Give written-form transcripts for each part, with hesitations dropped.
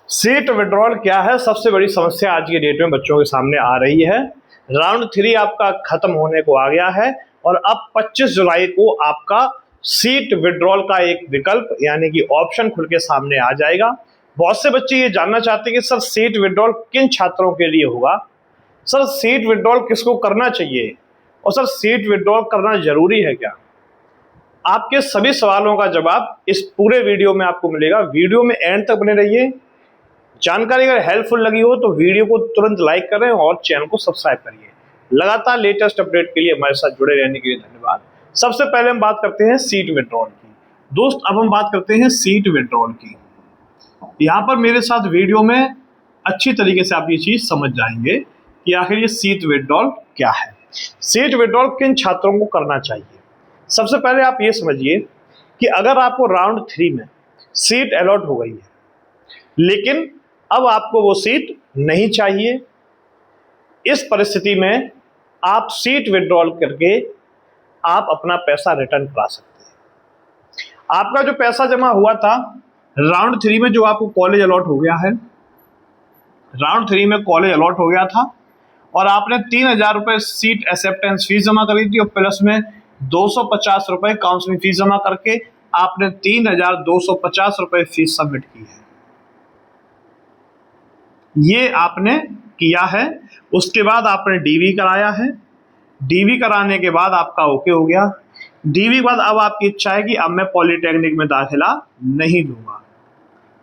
Seat withdrawal क्या है? सबसे बड़ी समस्या आज की डेट में बच्चों के सामने आ रही है। राउंड 3 आपका खत्म होने को आ गया है और अब 25 जुलाई को आपका सीट विड्रॉल का एक विकल्प यानी कि ऑप्शन खुल के सामने आ जाएगा। बहुत से बच्चे ये जानना चाहते हैं कि सर सीट विड्रॉल किन छात्रों के लिए होगा, सर सीट विड्रॉल किसको करना चाहिए और सर सीट विड्रॉल करना जरूरी है क्या? आपके सभी सवालों का जवाब इस पूरे वीडियो में आपको मिलेगा। वीडियो में एंड तक बने रहिए। जानकारी अगर हेल्पफुल लगी हो तो वीडियो को तुरंत लाइक करें और चैनल को सब्सक्राइब करिए। लगातार लेटेस्ट अपडेट के लिए हमारे साथ जुड़े रहने के लिए धन्यवाद। सबसे पहले हम बात करते हैं सीट विड्रॉल की। दोस्त अब हम बात करते हैं सीट विड्रॉल की। यहाँ पर मेरे साथ वीडियो में अच्छी तरीके से आप ये चीज समझ जाएंगे कि आखिर ये सीट विड्रॉल क्या है। सीट विड्रॉल किन छात्रों को करना चाहिए? सबसे पहले आप ये समझिए कि अगर आपको राउंड 3 में सीट अलॉट हो गई है लेकिन अब आपको वो सीट नहीं चाहिए, इस परिस्थिति में आप सीट विड्रॉल करके आप अपना पैसा रिटर्न करा सकते हैं। आपका जो पैसा जमा हुआ था राउंड 3 में, जो आपको कॉलेज अलॉट हो गया है, राउंड 3 में कॉलेज अलॉट हो गया था और आपने 3,000 रुपये सीट एक्सेप्टेंस फीस जमा करी थी और प्लस में 250 रुपये काउंसलिंग फीस जमा करके आपने 3,250 रुपये फीस सबमिट की है। ये आपने किया है। उसके बाद आपने डीवी कराया है। डीवी कराने के बाद आपका ओके हो गया। डीवी के बाद अब आपकी इच्छा है कि अब मैं पॉलिटेक्निक में दाखिला नहीं लूंगा,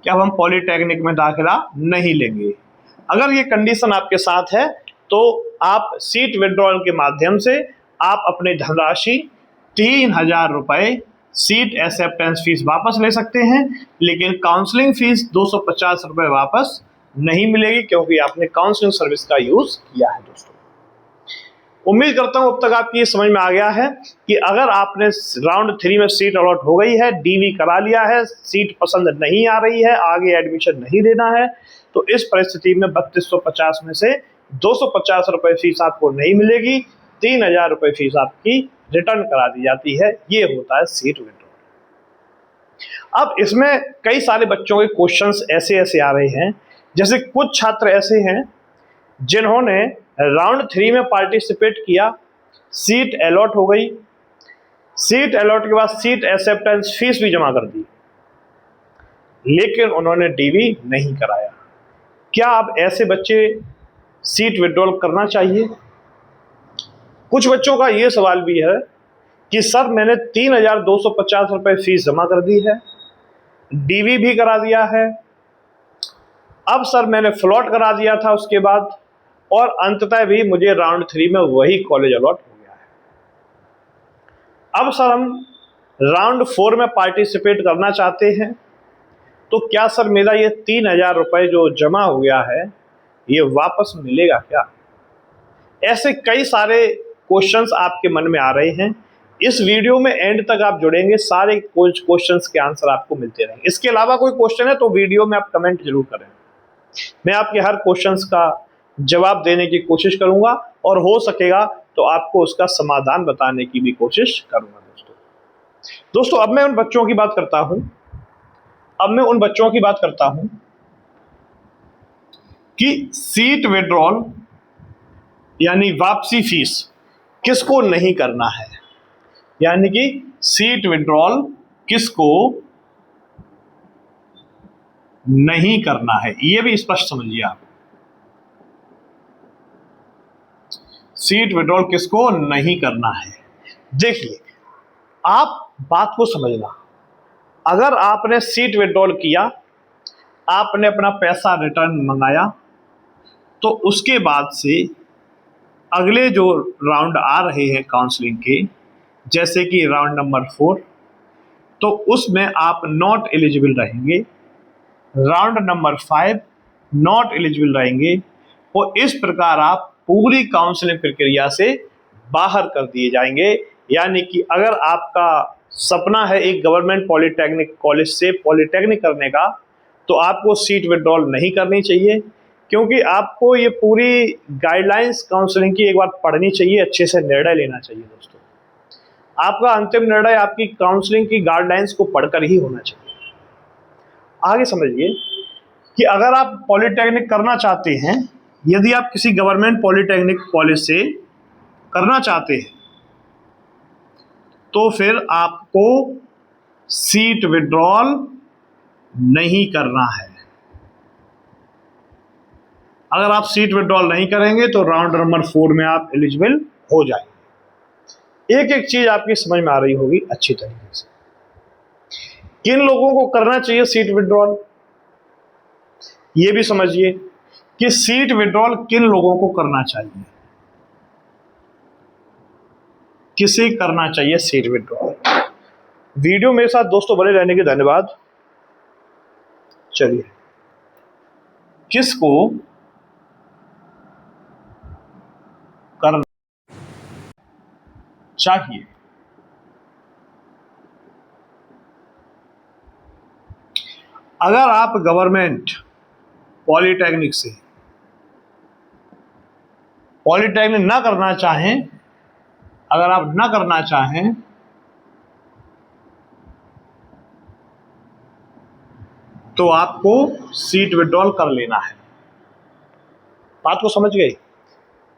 कि अब हम पॉलिटेक्निक में दाखिला नहीं लेंगे। अगर ये कंडीशन आपके साथ है तो आप सीट विड्रॉल के माध्यम से आप अपनी धनराशि 3,000 रुपये सीट एक्सेप्टेंस फीस वापस ले सकते हैं, लेकिन काउंसलिंग फीस 250 रुपये वापस नहीं मिलेगी क्योंकि आपने काउंसलिंग सर्विस का यूज किया है। दोस्तों उम्मीद करता हूं अब तक आपकी ये समझ में आ गया है कि अगर आपने राउंड 3 में सीट अलॉट हो गई है, डीवी करा लिया है, सीट पसंद नहीं आ रही है, आगे एडमिशन नहीं लेना है, तो इस परिस्थिति में 3250 में से 250 रुपये फीस आपको नहीं मिलेगी, 3,000 रुपये फीस आपकी रिटर्न करा दी जाती है। ये होता है सीट विड्रॉल। अब इसमें कई सारे बच्चों के क्वेश्चंस ऐसे आ रहे हैं, जैसे कुछ छात्र ऐसे हैं जिन्होंने राउंड 3 में पार्टिसिपेट किया, सीट अलॉट हो गई, सीट अलॉट के बाद सीट एक्सेप्टेंस फीस भी जमा कर दी, लेकिन उन्होंने डीवी नहीं कराया। क्या अब ऐसे बच्चे सीट विड्रॉल करना चाहिए? कुछ बच्चों का ये सवाल भी है कि सर मैंने 3,250 रुपये फीस जमा कर दी है, डीवी भी करा दिया है, अब सर मैंने फ्लॉट करा दिया था उसके बाद, और अंततः भी मुझे राउंड 3 में वही कॉलेज अलॉट हो गया है। अब सर हम राउंड 4 में पार्टिसिपेट करना चाहते हैं, तो क्या सर मेरा ये 3,000 रुपये जो जमा हो गया है ये वापस मिलेगा क्या? ऐसे कई सारे क्वेश्चंस आपके मन में आ रहे हैं। इस वीडियो में एंड तक आप जुड़ेंगे, सारे क्वेश्चंस के आंसर आपको मिलते रहेंगे। इसके अलावा कोई क्वेश्चन है तो वीडियो में आप कमेंट जरूर करें, मैं आपके हर क्वेश्चंस का जवाब देने की कोशिश करूंगा और हो सकेगा तो आपको उसका समाधान बताने की भी कोशिश करूंगा। दोस्तों अब मैं उन बच्चों की बात करता हूं कि सीट विड्रॉल यानी वापसी फीस किसको नहीं करना है, यानी कि सीट विड्रॉल किसको नहीं करना है, यह भी स्पष्ट समझिए आप। सीट विड्रॉल किसको नहीं करना है? देखिए आप बात को समझना, अगर आपने सीट विड्रॉल किया, आपने अपना पैसा रिटर्न मंगाया, तो उसके बाद से अगले जो राउंड आ रहे हैं काउंसलिंग के, जैसे कि राउंड नंबर 4, तो उसमें आप नॉट एलिजिबल रहेंगे, राउंड नंबर 5 नॉट एलिजिबल रहेंगे, और इस प्रकार आप पूरी काउंसलिंग प्रक्रिया से बाहर कर दिए जाएंगे। यानी कि अगर आपका सपना है एक गवर्नमेंट पॉलिटेक्निक कॉलेज से पॉलिटेक्निक करने का, तो आपको सीट विड्रॉल नहीं करनी चाहिए, क्योंकि आपको ये पूरी गाइडलाइंस काउंसलिंग की एक बार पढ़नी चाहिए, अच्छे से निर्णय लेना चाहिए। दोस्तों आपका अंतिम निर्णय आपकी काउंसलिंग की गाइडलाइंस को पढ़कर ही होना चाहिए। आगे समझिए कि अगर आप पॉलिटेक्निक करना चाहते हैं, यदि आप किसी गवर्नमेंट पॉलिटेक्निक कॉलेज से करना चाहते हैं, तो फिर आपको सीट विड्रॉल नहीं करना है। अगर आप सीट विड्रॉल नहीं करेंगे तो राउंड नंबर 4 में आप एलिजिबल हो जाएंगे। एक एक चीज आपकी समझ में आ रही होगी अच्छी तरीके से। किन लोगों को करना चाहिए सीट विड्रॉल, ये भी समझिए कि सीट विड्रॉल किन लोगों को करना चाहिए, किसे करना चाहिए सीट विड्रॉल। वीडियो मेरे साथ दोस्तों बने रहने के धन्यवाद। चलिए, किसको करना चाहिए? अगर आप गवर्नमेंट पॉलिटेक्निक से पॉलिटेक्निक ना करना चाहें, अगर आप ना करना चाहें तो आपको सीट विड्रॉल कर लेना है। बात को समझ गए?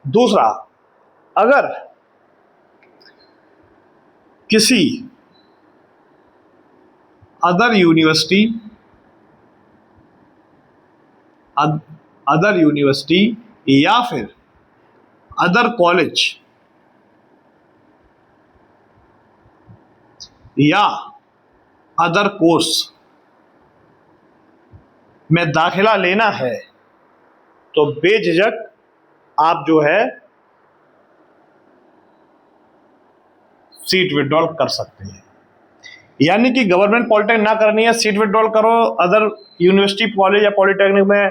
दूसरा, अगर किसी अदर यूनिवर्सिटी या फिर अदर कॉलेज या अदर कोर्स में दाखिला लेना है तो बेझिझक आप जो है सीट विड्रॉल कर सकते हैं। यानी कि गवर्नमेंट पॉलिटेक्निक ना करनी है, सीट विड्रॉल करो। अदर यूनिवर्सिटी कॉलेज या पॉलिटेक्निक में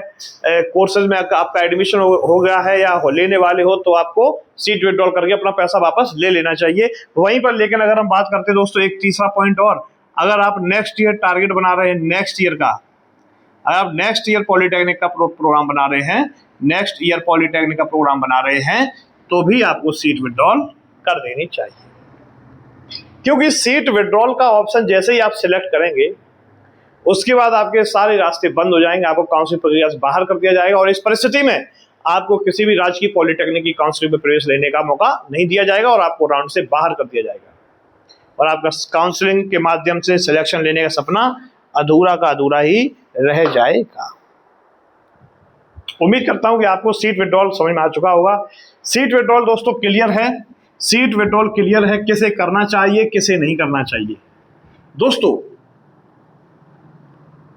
कोर्सेज में आपका एडमिशन हो गया है या लेने वाले हो, तो आपको सीट विड्रॉल करके अपना पैसा वापस ले लेना चाहिए वहीं पर। लेकिन अगर हम बात करते हैं दोस्तों, एक तीसरा पॉइंट और, अगर आप नेक्स्ट ईयर टारगेट बना रहे हैं, नेक्स्ट ईयर का, अगर आप नेक्स्ट ईयर पॉलिटेक्निक का प्रोग्राम बना रहे हैं, नेक्स्ट ईयर पॉलिटेक्निक का प्रोग्राम बना रहे हैं, तो भी आपको सीट विड्रॉल कर देनी चाहिए। क्योंकि सीट विड्रॉल का ऑप्शन जैसे ही आप सिलेक्ट करेंगे, उसके बाद आपके सारे रास्ते बंद हो जाएंगे, आपको काउंसलिंग प्रक्रिया से बाहर कर दिया जाएगा और इस परिस्थिति में आपको किसी भी राज्य की पॉलिटेक्निक की काउंसलिंग में प्रवेश लेने का मौका नहीं दिया जाएगा और आपको राउंड से बाहर कर दिया जाएगा और आपका काउंसलिंग के माध्यम से सिलेक्शन लेने का सपना अधूरा का अधूरा ही रह जाएगा। उम्मीद करता हूं कि आपको सीट विड्रॉल समझ में आ चुका होगा। सीट विड्रॉल दोस्तों क्लियर है, सीट विड्रॉल क्लियर है, किसे करना चाहिए किसे नहीं करना चाहिए। दोस्तों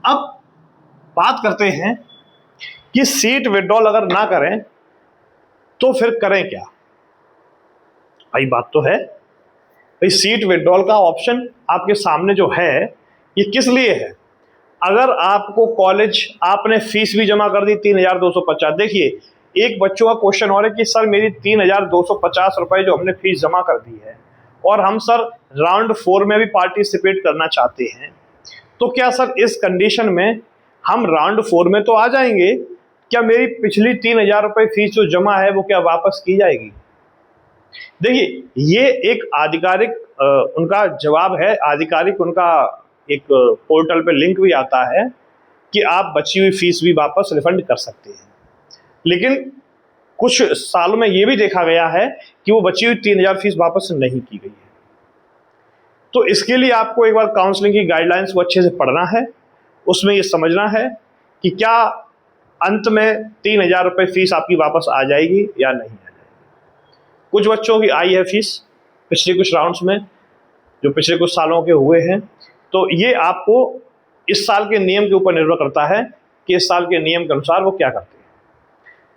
अब बात करते हैं कि सीट विड्रॉल अगर ना करें तो फिर करें क्या। भाई बात तो है, भाई सीट विड्रॉल का ऑप्शन आपके सामने जो है ये किस लिए है। अगर आपको कॉलेज, आपने फीस भी जमा कर दी 3,250, देखिए एक बच्चों का क्वेश्चन और है कि सर मेरी 3,250 रुपए जो हमने फीस जमा कर दी है और हम सर राउंड 4 में भी पार्टिसिपेट करना चाहते हैं, तो क्या सर इस कंडीशन में हम राउंड 4 में तो आ जाएंगे, क्या मेरी पिछली 3,000 रुपए फीस जो जमा है वो क्या वापस की जाएगी। देखिए ये एक आधिकारिक उनका जवाब है, आधिकारिक उनका एक पोर्टल पे लिंक भी आता है कि आप बची हुई फीस भी वापस रिफंड कर सकते हैं। लेकिन कुछ सालों में ये भी देखा गया है कि वो बची हुई 3,000 फीस वापस नहीं की गई है। तो इसके लिए आपको एक बार काउंसलिंग की गाइडलाइंस को अच्छे से पढ़ना है, उसमें ये समझना है कि क्या अंत में 3,000 रुपये फीस आपकी वापस आ जाएगी या नहीं आ जाएगी। कुछ बच्चों की आई है फीस पिछले कुछ राउंड्स में, जो पिछले कुछ सालों के हुए हैं, तो ये आपको इस साल के नियम के ऊपर निर्भर करता है कि इस साल के नियम के अनुसार वो क्या करते हैं।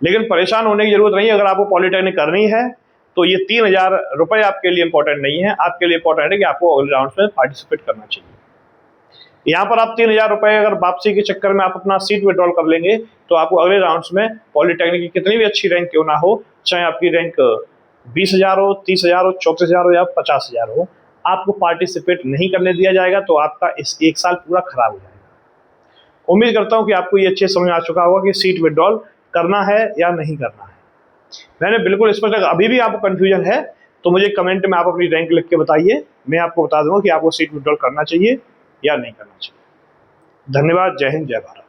लेकिन परेशान होने की जरूरत नहीं है। अगर आपको पॉलिटेक्निक करनी है तो ये 3,000 रुपये आपके लिए इंपॉर्टेंट नहीं है, आपके लिए इंपॉर्टेंट है कि आपको अगले राउंड में पार्टिसिपेट करना चाहिए। यहाँ पर आप 3,000 रुपये अगर वापसी के चक्कर में आप अपना सीट विड्रॉल कर लेंगे तो आपको अगले राउंड्स में पॉलिटेक्निक की कितनी भी अच्छी रैंक क्यों ना हो, चाहे आपकी रैंक 20,000 हो, 30,000 हो, 34,000 हो या 50,000 हो, आपको पार्टिसिपेट नहीं करने दिया जाएगा। तो आपका इस एक साल पूरा खराब हो जाएगा। उम्मीद करता हूँ कि आपको ये अच्छे समझ आ चुका होगा कि सीट विड्रॉल करना है या नहीं करना है। मैंने बिल्कुल स्पष्ट, अभी भी आपको कंफ्यूजन है तो मुझे कमेंट में आप अपनी रैंक लिख के बताइए, मैं आपको बता दूंगा कि आपको सीट विड्रॉल करना चाहिए या नहीं करना चाहिए। धन्यवाद। जय हिंद, जय भारत।